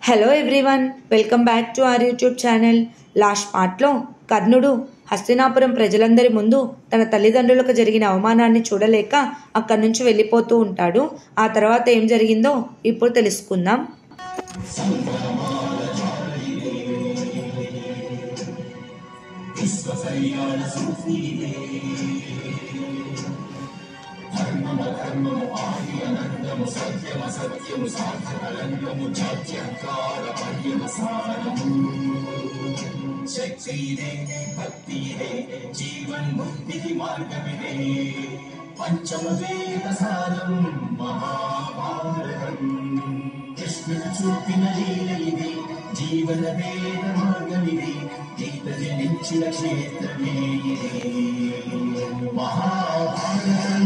Hello everyone, welcome back to our YouTube channel. Last పార్ట్లో కర్ణుడు హస్తినాపురం ప్రజలందరి ముందు తన తల్లిదండ్రులకు జరిగిన అవమానాన్ని చూడలేక అక్కడి నుంచి వెళ్ళిపోతూ ఉంటాడు. ఆ తర్వాత ఏం జరిగిందో ఇప్పుడు తెలుసుకుందాం. పంచమవేదసారం మహాభారతం కృష్ణుడు చూపిన లీలయిది, జీవన వేద మార్గమిది, గీత జనించిన క్షేత్రమే మహాభారతం.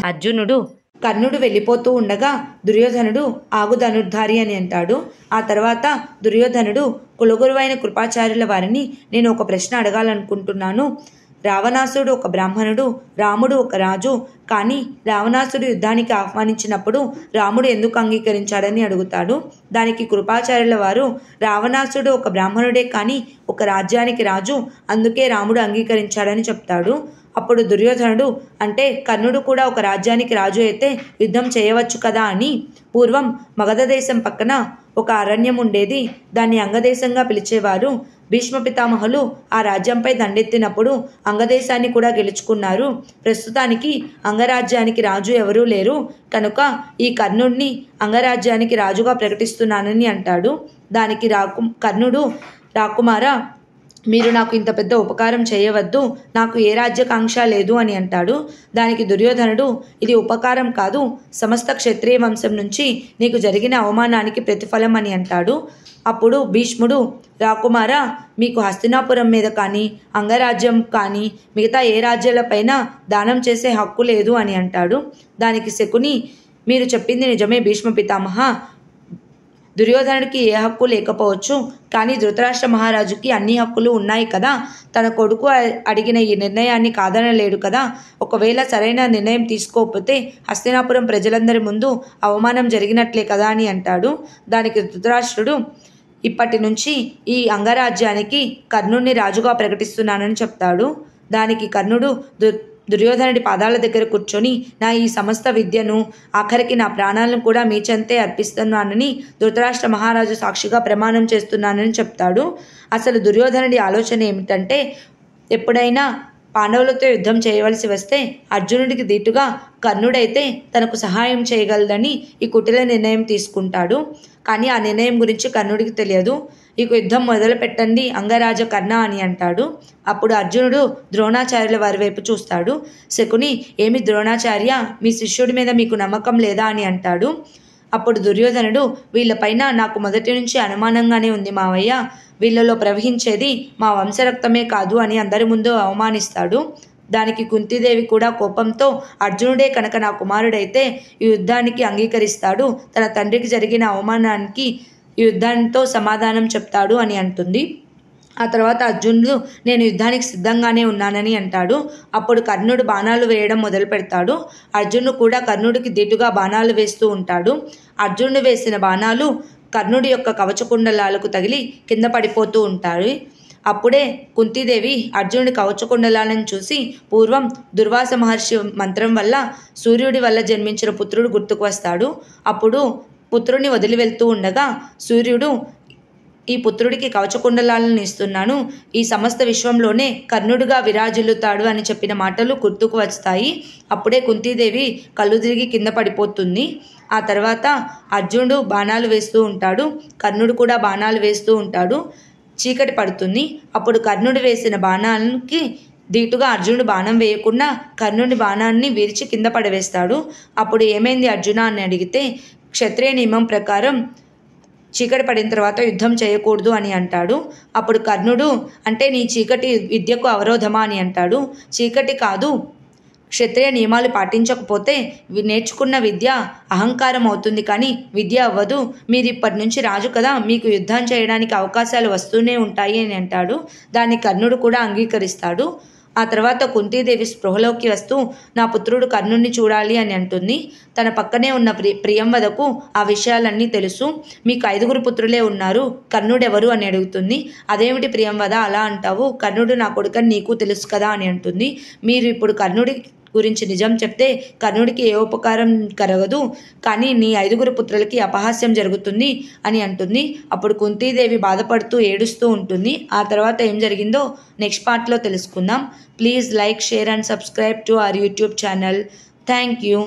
అర్జునుడు కర్ణుడు వెళ్ళిపోతూ ఉండగా దుర్యోధనుడు ఆగు ధనుర్ధారి అని అంటాడు. ఆ తర్వాత దుర్యోధనుడు కులగురువైన కృపాచార్యుల వారిని నేను ఒక ప్రశ్న అడగాలనుకుంటున్నాను. రావణాసుడు ఒక బ్రాహ్మణుడు, రాముడు ఒక రాజు. కానీ రావణాసుడు యుద్ధానికి ఆహ్వానించినప్పుడు రాముడు ఎందుకు అంగీకరించాడని అడుగుతాడు. దానికి కృపాచార్యుల వారు రావణాసుడు ఒక బ్రాహ్మణుడే కానీ ఒక రాజ్యానికి రాజు, అందుకే రాముడు అంగీకరించాడని చెప్తాడు. అప్పుడు దుర్యోధనుడు అంటే కర్ణుడు కూడా ఒక రాజ్యానికి రాజు అయితే యుద్ధం చేయవచ్చు కదా అని, పూర్వం మగధ దేశం పక్కన ఒక అరణ్యం ఉండేది. దాన్ని అంగదేశంగా పిలిచేవారు. భీష్మ పితామహులు ఆ రాజ్యంపై దండెత్తినప్పుడు అంగదేశాన్ని కూడా గెలుచుకున్నారు. ప్రస్తుతానికి అంగరాజ్యానికి రాజు ఎవరూ లేరు కనుక ఈ కర్ణుడిని అంగరాజ్యానికి రాజుగా ప్రకటిస్తున్నానని అంటాడు. దానికి కర్ణుడు రాకుమారా, మీరు నాకు ఇంత పెద్ద ఉపకారం చేయవద్దు, నాకు ఏ రాజ్యకాంక్ష లేదు అని అంటాడు. దానికి దుర్యోధనుడు ఇది ఉపకారం కాదు, సమస్త క్షత్రియ వంశం నుంచి నీకు జరిగిన అవమానానికి ప్రతిఫలం అని అంటాడు. అప్పుడు భీష్ముడు రాకుమారా, మీకు హస్తినాపురం మీద కానీ అంగరాజ్యం కానీ మిగతా ఏ రాజ్యాలపైన దానం చేసే హక్కు లేదు అని అంటాడు. దానికి శకుని మీరు చెప్పింది నిజమే భీష్మ పితామహ, దుర్యోధనుడికి ఏ హక్కు లేకపోవచ్చు, కానీ ధృతరాష్ట్ర మహారాజుకి అన్ని హక్కులు ఉన్నాయి కదా, తన కొడుకు అడిగిన ఈ నిర్ణయాన్ని కాదనలేడు కదా, ఒకవేళ సరైన నిర్ణయం తీసుకోకపోతే హస్తినాపురం ప్రజలందరి ముందు అవమానం జరిగినట్లే కదా అని అంటాడు. దానికి ధృతరాష్ట్రుడు ఇప్పటి నుంచి ఈ అంగరాజ్యానికి కర్ణుడిని రాజుగా ప్రకటిస్తున్నానని చెప్తాడు. దానికి కర్ణుడు దుర్యోధనుడి పాదాల దగ్గర కూర్చొని నా ఈ సమస్త విద్యను ఆఖరికి నా ప్రాణాలను కూడా మీ చెంతే అర్పిస్తున్నానని ధృతరాష్ట్ర మహారాజు సాక్షిగా ప్రమాణం చేస్తున్నానని చెప్తాడు. అసలు దుర్యోధనుడి ఆలోచన ఏమిటంటే, ఎప్పుడైనా పాండవులతో యుద్ధం చేయవలసి వస్తే అర్జునుడికి దీటుగా కర్ణుడైతే తనకు సహాయం చేయగలదని ఈ కుటిల నిర్ణయం తీసుకుంటాడు. కానీ ఆ నిర్ణయం గురించి కర్ణుడికి తెలియదు. ఇక యుద్ధం మొదలు పెట్టండి అంగరాజ కర్ణ అని అంటాడు. అప్పుడు అర్జునుడు ద్రోణాచార్యుల వారి వైపు చూస్తాడు. శకుని ఏమి ద్రోణాచార్య, మీ శిష్యుడి మీద మీకు నమ్మకం లేదా అని అంటాడు. అప్పుడు దుర్యోధనుడు వీళ్ళపైన నాకు మొదటి నుంచి అనుమానంగానే ఉంది మావయ్య, వీళ్ళలో ప్రవహించేది మా వంశరక్తమే కాదు అని అందరి ముందు అవమానిస్తాడు. దానికి కుంతీదేవి కూడా కోపంతో అర్జునుడే కనుక నా కుమారుడైతే ఈ యుద్ధానికి అంగీకరిస్తాడు, తన తండ్రికి జరిగిన అవమానానికి ఈ యుద్ధంతో సమాధానం చెప్తాడు అని అంటుంది. ఆ తర్వాత అర్జునుడు నేను యుద్ధానికి సిద్ధంగానే ఉన్నానని అంటాడు. అప్పుడు కర్ణుడు బాణాలు వేయడం మొదలు పెడతాడు. అర్జునుడు కూడా కర్ణుడికి దీటుగా బాణాలు వేస్తూ ఉంటాడు. అర్జునుడు వేసిన బాణాలు కర్ణుడి యొక్క కవచకుండలాలకు తగిలి కింద పడిపోతూ ఉంటాయి. అప్పుడే కుంతీదేవి అర్జునుడి కవచకుండలాలను చూసి పూర్వం దుర్వాస మహర్షి మంత్రం వల్ల సూర్యుడి వల్ల జన్మించిన పుత్రుడు గుర్తుకు వస్తాడు. అప్పుడు పుత్రుడిని వదిలి వెళ్తూ ఉండగా సూర్యుడు ఈ పుత్రుడికి కవచకుండలాలను ఇస్తున్నాను, ఈ సమస్త విశ్వంలోనే కర్ణుడిగా విరాజిల్లుతాడు అని చెప్పిన మాటలు గుర్తుకు వస్తాయి. అప్పుడే కుంతీదేవి కళ్ళు తిరిగి కింద పడిపోతుంది. ఆ తర్వాత అర్జునుడు బాణాలు వేస్తూ ఉంటాడు, కర్ణుడు కూడా బాణాలు వేస్తూ ఉంటాడు. చీకటి పడుతుంది. అప్పుడు కర్ణుడు వేసిన బాణానికి దీటుగా అర్జునుడు బాణం వేయకుండా కర్ణుడి బాణాన్ని విరిచి కింద పడవేస్తాడు. అప్పుడు ఏమైంది అర్జున అని అడిగితే క్షత్రియ నియమం ప్రకారం చీకటి పడిన తర్వాత యుద్ధం చేయకూడదు అని అంటాడు. అప్పుడు కర్ణుడు అంటే నీ చీకటి విద్యకు అవరోధమా అని అంటాడు. చీకటి కాదు, క్షత్రియ నియమాలు పాటించకపోతే నేర్చుకున్న విద్య అహంకారం అవుతుంది కానీ విద్య అవ్వదు. మీరు ఇప్పటి నుంచి రాజు కదా, మీకు యుద్ధం చేయడానికి అవకాశాలు వస్తూనే ఉంటాయి అని అంటాడు. దాన్ని కర్ణుడు కూడా అంగీకరిస్తాడు. ఆ తర్వాత కుంతీదేవి స్పృహలోకి వస్తూ నా పుత్రుడు కర్ణుడిని చూడాలి అని అంటుంది. తన పక్కనే ఉన్న ప్రియంవదకు ఆ విషయాలన్నీ తెలుసు. మీకు 5 పుత్రులే ఉన్నారు, కర్ణుడెవరు అని అడుగుతుంది. అదేమిటి ప్రియంవద అలా అంటావు, కర్ణుడు నా కొడుకని నీకు తెలుసు కదా అని అంటుంది. మీరు ఇప్పుడు కర్ణుడి గురించి నిజం చెప్తే కర్ణుడికి ఏ ఉపకారం కలగదు, కానీ నీ 5 పుత్రులకి అపహాస్యం జరుగుతుంది అని అంటుంది. అప్పుడు కుంతీదేవి బాధపడుతూ ఏడుస్తూ ఉంటుంది. ఆ తర్వాత ఏం జరిగిందో నెక్స్ట్ పార్ట్లో తెలుసుకుందాం. Please like, share and subscribe to our YouTube channel. Thank you.